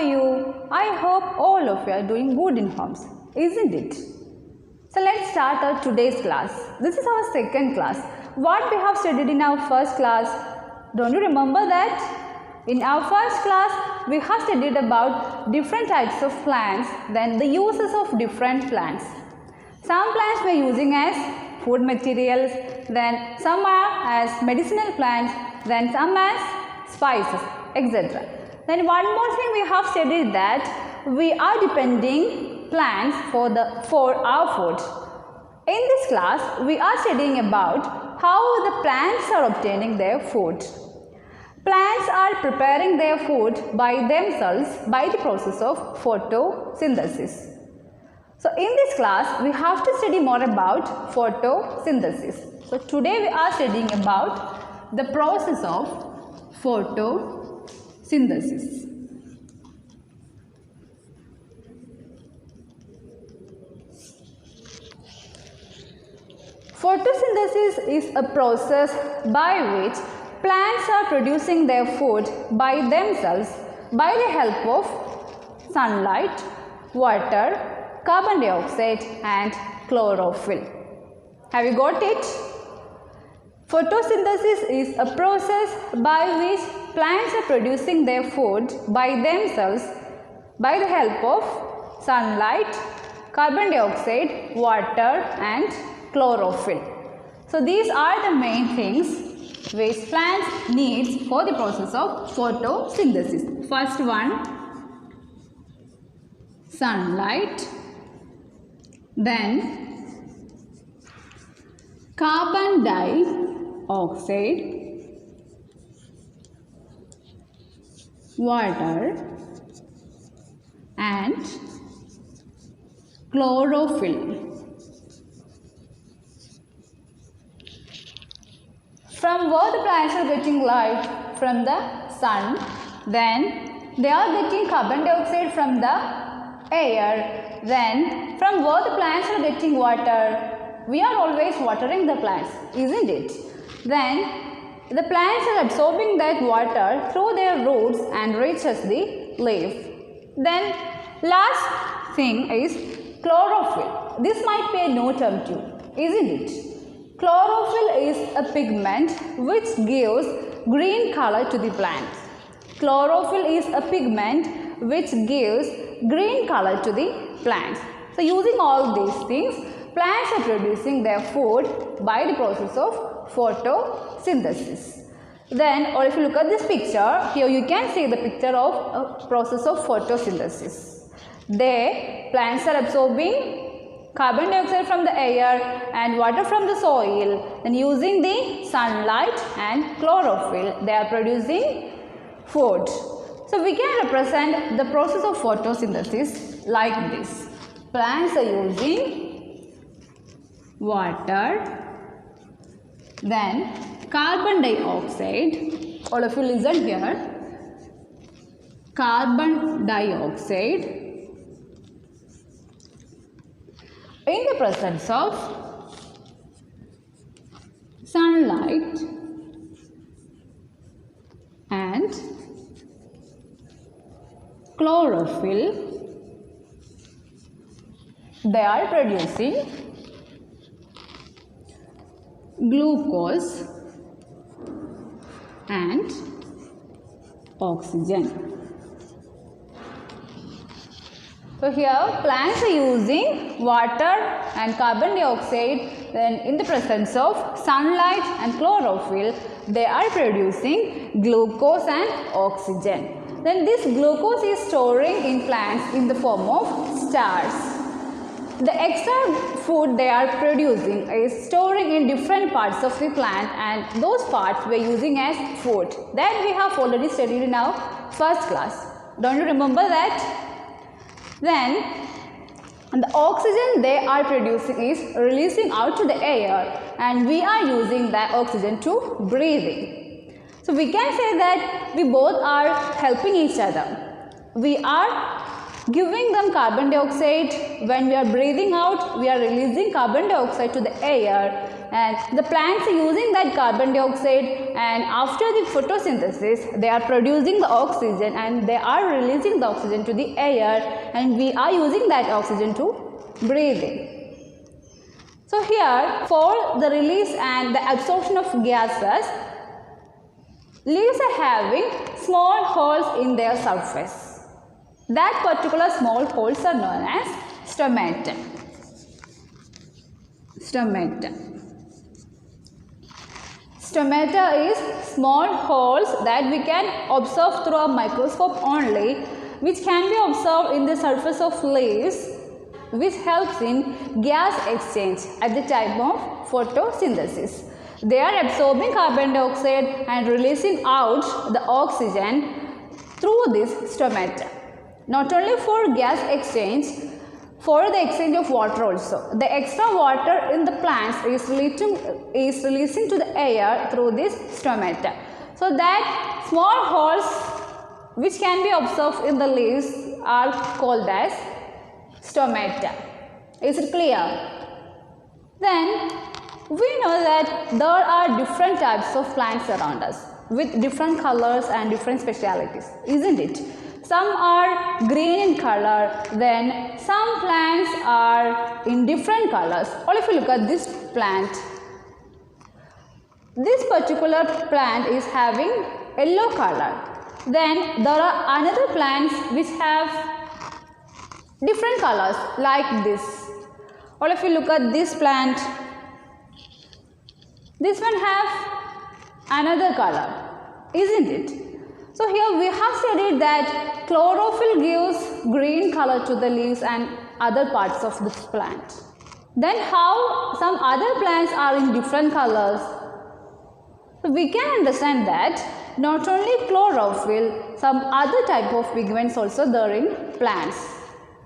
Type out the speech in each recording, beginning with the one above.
are you? I hope all of you are doing good in homes, isn't it? So let's start our today's class. This is our second class. What we have studied in our first class, don't you remember that? In our first class, we have studied about different types of plants, then the uses of different plants. Some plants we are using as food materials, then some are as medicinal plants, then some as spices, etc. Then one more thing we have studied that we are depending plants for our food. In this class, we are studying about how the plants are obtaining their food. Plants are preparing their food by themselves by the process of photosynthesis. So in this class, we have to study more about photosynthesis. So today we are studying about the process of photosynthesis. Photosynthesis is a process by which plants are producing their food by themselves by the help of sunlight, water, carbon dioxide and chlorophyll. Have you got it? Photosynthesis is a process by which plants are producing their food by themselves by the help of sunlight, carbon dioxide, water and chlorophyll. So these are the main things which plants needs for the process of photosynthesis. First one, sunlight, then carbon dioxide, water and chlorophyll. From where the plants are getting light? From the sun. Then they are getting carbon dioxide from the air. Then from where the plants are getting water? We are always watering the plants, isn't it? Then the plants are absorbing that water through their roots and reaches the leaf. Then last thing is chlorophyll. This might be a new term too, isn't it? Chlorophyll is a pigment which gives green color to the plant. Chlorophyll is a pigment which gives green color to the plants. So using all these things, plants are producing their food by the process of photosynthesis. Then, or if you look at this picture, here you can see the picture of a process of photosynthesis. Plants are absorbing carbon dioxide from the air and water from the soil, and using the sunlight and chlorophyll, they are producing food. So we can represent the process of photosynthesis like this. Plants are using water, then carbon dioxide, all of you listen here, carbon dioxide in the presence of sunlight and chlorophyll, they are producing glucose and oxygen. So here plants are using water and carbon dioxide, then in the presence of sunlight and chlorophyll, they are producing glucose and oxygen. Then this glucose is storing in plants in the form of stars. The extra food they are producing is storing in different parts of the plant, and those parts we are using as food. That we have already studied in our first class. Don't you remember that? Then the oxygen they are producing is releasing out to the air, and we are using that oxygen to breathing. So we can say that we both are helping each other. We are giving them carbon dioxide. When we are breathing out, we are releasing carbon dioxide to the air. and the plants are using that carbon dioxide, and after the photosynthesis they are producing the oxygen and they are releasing the oxygen to the air, and we are using that oxygen to breathe in. So here, for the release and the absorption of gases, leaves are having small holes in their surface. That particular small holes are known as stomata. Stomata is small holes that we can observe through a microscope only, which can be observed in the surface of leaves, which helps in gas exchange at the time of photosynthesis. They are absorbing carbon dioxide and releasing out the oxygen through this stomata. Not only for gas exchange, for the exchange of water also. The extra water in the plants is releasing to the air through this stomata. So that small holes which can be observed in the leaves are called as stomata. Is it clear? Then we know that there are different types of plants around us with different colors and different specialities, isn't it? Some are green in color, then some plants are in different colors. Or if you look at this plant, this particular plant is having yellow color. Then there are another plants which have different colors like this. Or if you look at this plant, this one have another color, isn't it? So here we have studied that chlorophyll gives green color to the leaves and other parts of this plant. Then how some other plants are in different colors? So we can understand that not only chlorophyll, some other type of pigments also there in plants.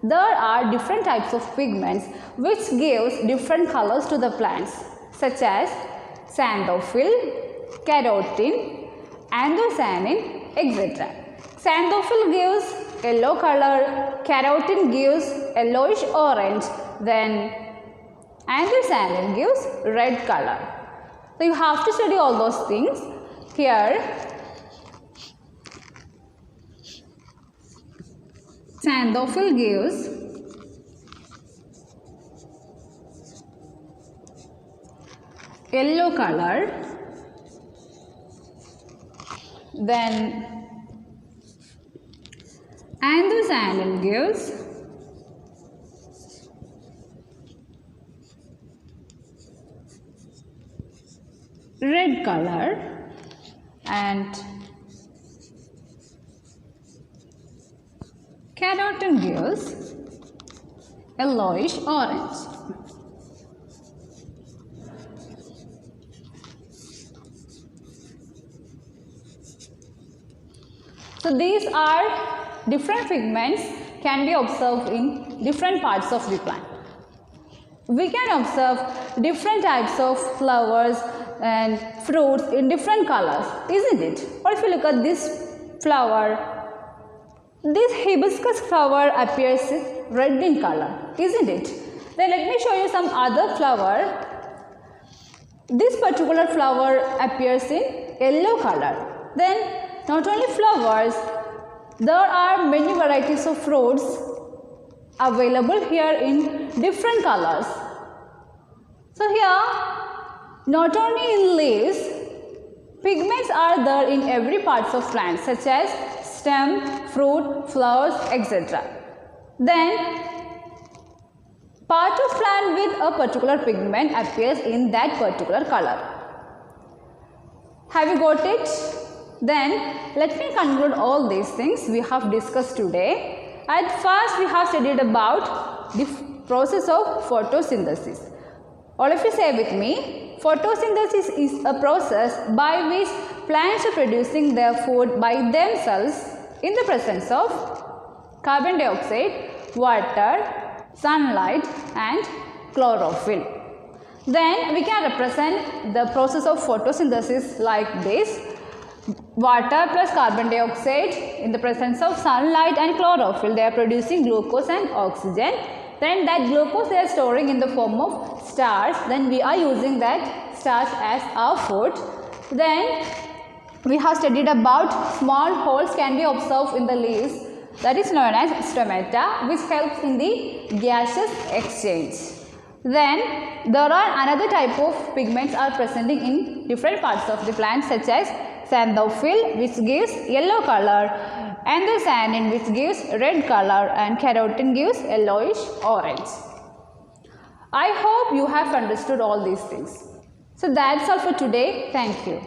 There are different types of pigments which gives different colors to the plants, such as xanthophyll, carotene, anthocyanin, etc. Xanthophyll gives yellow color, carotene gives yellowish orange, then anthocyanin gives red color. So you have to study all those things. Here xanthophyll gives yellow color, then anthocyanin gives red color, and carotene gives yellowish orange. So these are different pigments can be observed in different parts of the plant. We can observe different types of flowers and fruits in different colors, isn't it? Or if you look at this flower, this hibiscus flower appears red in color, isn't it? Then let me show you some other flower. This particular flower appears in yellow color. Then not only flowers, there are many varieties of fruits available here in different colors. So here, not only in leaves, pigments are there in every part of plants, such as stem, fruit, flowers, etc. Then part of plant with a particular pigment appears in that particular color. Have you got it? Then let me conclude all these things we have discussed today. At first we have studied about the process of photosynthesis. All of you say with me, photosynthesis is a process by which plants are producing their food by themselves in the presence of carbon dioxide, water, sunlight and chlorophyll. Then we can represent the process of photosynthesis like this. Water plus carbon dioxide in the presence of sunlight and chlorophyll, they are producing glucose and oxygen. Then that glucose they are storing in the form of starch, then we are using that starch as our food. Then we have studied about small holes can be observed in the leaves, that is known as stomata, which helps in the gaseous exchange. Then there are another type of pigments are presenting in different parts of the plant, such as xanthophyll, which gives yellow color, anthocyanin, which gives red color, and carotene gives yellowish orange. I hope you have understood all these things. So that's all for today. Thank you.